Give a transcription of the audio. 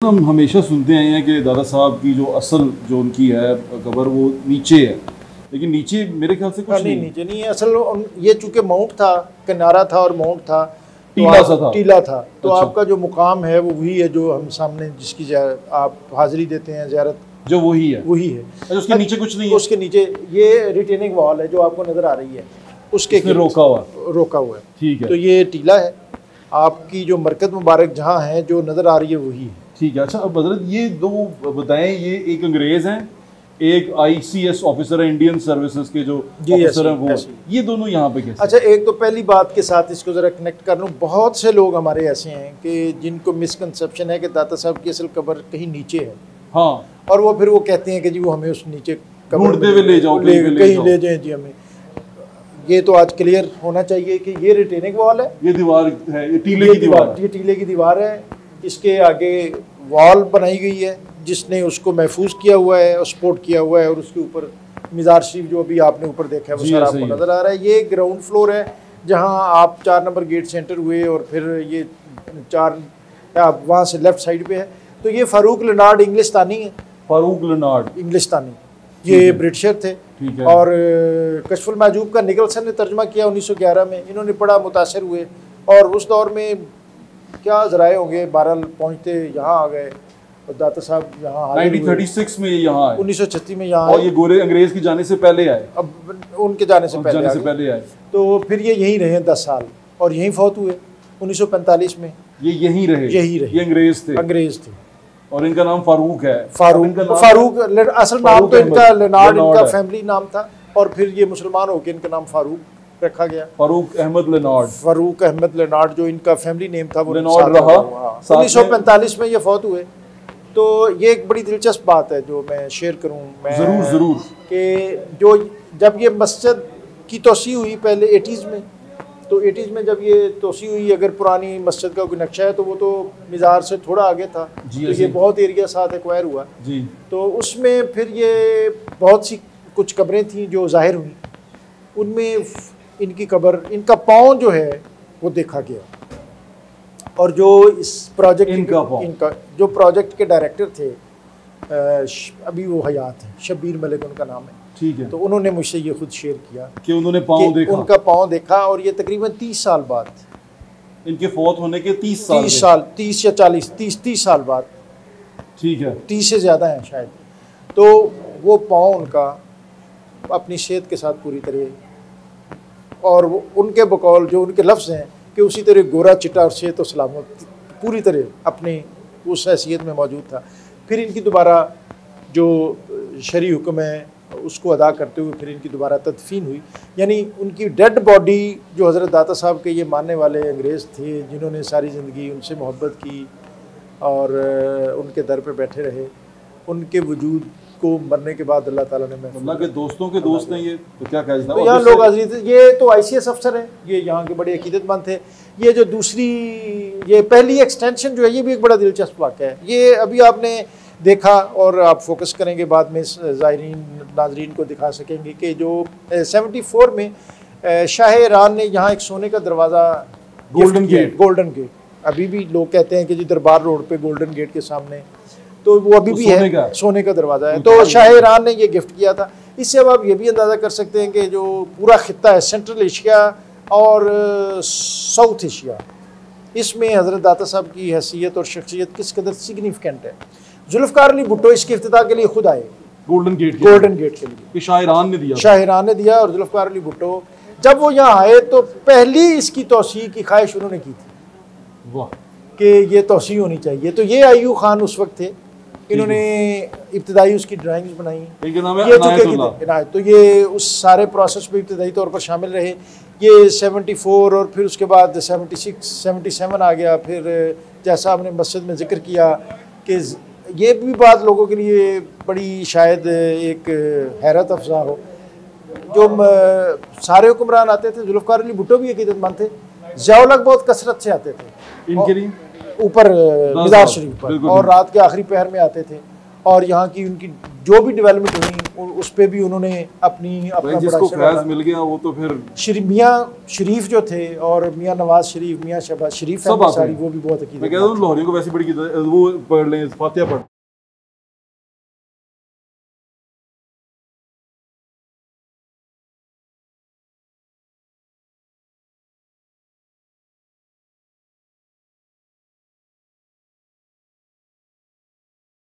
हम हमेशा सुनते आए हैं कि दादा साहब की जो असल जो उनकी है कब्र वो नीचे है, लेकिन नीचे मेरे ख्याल से कुछ नहीं, नीचे नहीं है असल। ये चूंकि माउंट था, किनारा था और माउंट था, टीला था। तो अच्छा। आपका जो मुकाम है वो वही है जो हम सामने जिसकी आप हाजिरी देते हैं, ज़ियारत जो वही है। अच्छा, उसके नीचे कुछ नहीं है? उसके नीचे ये रिटेनिंग वॉल है जो आपको नज़र आ रही है, उसके रोका हुआ है। ठीक है, तो ये टीला है। आपकी जो मरकज़ मुबारक जहाँ है जो नज़र आ रही है वही है। ठीक है। अच्छा, अब हजरत ये दो बताएं, ये एक अंग्रेज़ हैं, एक ICS ऑफिसर है, इंडियन सर्विसेज के जो ऑफिसर हैं वो, ये दोनों यहाँ पे कैसे? अच्छा, एक तो पहली बात के साथ इसको ज़रा कनेक्ट कर लूँ। बहुत से लोग हमारे ऐसे हैं कि जिनको मिसकंसेप्शन है कि दाता साहब की असल कब्र कहीं नीचे है। हाँ, और वो फिर वो कहते हैं कि जी वो हमें उस नीचे ढूंढते हुए ले जाओ, कहीं ले जाएं जी हमें। ये तो आज क्लियर होना चाहिए कि ये रिटेनिंग वॉल है, ये दीवार है, ये टीले की दीवार, ये टीले की दीवार है। इसके आगे वॉल बनाई गई है जिसने उसको महफूज किया हुआ है और सपोर्ट किया हुआ है, और उसके ऊपर मज़ार शरीफ जो अभी आपने ऊपर देखा है वो सारा आपको नज़र आ रहा है। ये ग्राउंड फ्लोर है जहां आप 4 नंबर गेट से एंटर हुए और फिर ये 4 वहाँ से लेफ्ट साइड पे है। तो ये फ़ारूक लेनार्ड इंग्लिस्तानी है। फ़ारूक लेनार्ड इंग्लिस्तानी, ये ब्रिटिशर थे। और कशफुल महजूब का निकलसन ने तर्जमा किया 1911 में। इन्होंने बड़ा मुतासर हुए और उस दौर में क्या ज़राए होंगे, 12 पहुँचते यहाँ आ गए और दाता साहब यहाँ 1936 में यहाँ आए, 1936 में यहाँ और ये गोरे अंग्रेज़ के जाने से पहले आए, अब उनके जाने से पहले आए। तो फिर ये यहीं रहे 10 साल और यहीं फौत हुए 1945 में। ये यहीं रहे। ये अंग्रेज़ थे और इनका नाम फारूक है। फारूक असल नाम तो इनका लेनार्ड, इनका फैमिली नाम था, और फिर ये मुसलमान होकर इनका नाम फारूक रखा गया। फारूक अहमद लेनार्ड जो इनका फैमिली नेम था वो लेनार्ड रहा। 1945 में ये फौत हुए। तो ये एक बड़ी दिलचस्प बात है जो मैं शेयर करूं, मैं ज़रूर कि जो जब ये मस्जिद की तोसी हुई पहले 80s में, तो 80s में जब ये तोसी हुई, अगर पुरानी मस्जिद का कोई नक्शा है तो वो तो मिज़ार से थोड़ा आगे था, तो ये बहुत एरिया साथ एक्वायर हुआ जी। तो उसमें फिर ये बहुत सी कुछ कब्रें थीं जो ज़ाहिर हुई, उनमें इनकी कब्र, इनका पाँव जो है वो देखा गया। और जो इस प्रोजेक्ट इनका जो प्रोजेक्ट के डायरेक्टर थे, अभी वो हयात है, शब्बीर मलिक उनका नाम है। ठीक है। तो उन्होंने मुझसे ये खुद शेयर किया कि उन्होंने पाँव देखा, उनका पाँव देखा, और ये तकरीबन 30 साल बाद, इनके फौत होने के 30 या 30 साल बाद, ठीक है, 30 से ज़्यादा है शायद। तो वो पाँव उनका अपनी सेहत के साथ पूरी तरह, और वो उनके बकौल जो उनके लफ्ज़ हैं कि उसी तरह गोरा चिट्टा और सेहत और सलामत पूरी तरह अपनी उस हैसियत में मौजूद था। फिर इनकी दोबारा जो शरई हुक्म है उसको अदा करते हुए फिर इनकी दोबारा तदफीन हुई। यानी उनकी डेड बॉडी जो हज़रत दाता साहब के ये मानने वाले अंग्रेज़ थे जिन्होंने सारी ज़िंदगी उनसे मोहब्बत की और उनके दर पे बैठे रहे, उनके वजूद को मरने के बाद अल्लाह ताला ने अल्लाह के दोस्तों के दोस्त हैं ये, तो क्या कहना तो यहाँ लोग हाजिर थे। ये तो ICS अफसर हैं, ये यहाँ के बड़े अकीदतमंद थे। ये जो दूसरी, ये पहली एक्सटेंशन जो है, ये भी एक बड़ा दिलचस्प वाक़या है। ये अभी आपने देखा और आप फोकस करेंगे बाद में ज़ायरीन नाजरीन को दिखा सकेंगे कि जो 74 में शाह ईरान ने यहाँ एक सोने का दरवाज़ा, गोल्डन गेट, अभी भी लोग कहते हैं कि जी दरबार रोड पे गोल्डन गेट के सामने, तो वो अभी भी है, सोने का दरवाज़ा है। तो शाह ईरान ने ये गिफ्ट किया था। इससे अब आप ये भी अंदाज़ा कर सकते हैं कि जो पूरा खित्ता है, सेंट्रल एशिया और साउथ एशिया, इसमें हज़रत दाता साहब की हैसियत और शख्सियत किस कदर सिग्निफिकेंट है। जुल्फ़िकार अली भुट्टो इसके इफ्तिताह के लिए खुद आए गोल्डन गेट के लिए, शाह ईरान ने दिया। और जुल्फ़िकार अली भुट्टो जब वो यहाँ आए तो पहली इसकी तोसी की ख्वाहिश उन्होंने की थी, वाह, कि ये तोसी होनी चाहिए। तो ये अय्यूब खान उस वक्त थे, इन्होंने इब्तिदाई उसकी ड्राइंग्स बनाई, ये तो ये उस सारे प्रोसेस में इब्तिदाई तौर पर शामिल रहे। ये 74 और फिर उसके बाद 76 77 आ गया। फिर जैसा आपने मस्जिद में जिक्र किया कि ये भी बात लोगों के लिए बड़ी शायद एक हैरत अफजा हो, जो सारे हुक्मरान आते थे, जुल्फ़िकार अली भुट्टो भी अकीदतमंद थे, ज़ियाउल हक़ बहुत कसरत से आते थे इनके लिए ऊपर मज़ार शरीफ पर, और रात के आखिरी पहर में आते थे, और यहाँ की उनकी जो भी डेवलपमेंट हुई उस पर भी उन्होंने अपना जिसको फैज़ मिल गया वो तो फिर मियाँ शरीफ जो थे और मियाँ नवाज शरीफ, मियाँ शहबाज शरीफ, सब सारी वो भी बहुत अकीदत। मैं कहता हूँ लाहौरियों को वैसे बड़ी वो पढ़ लें, फातिहा पढ़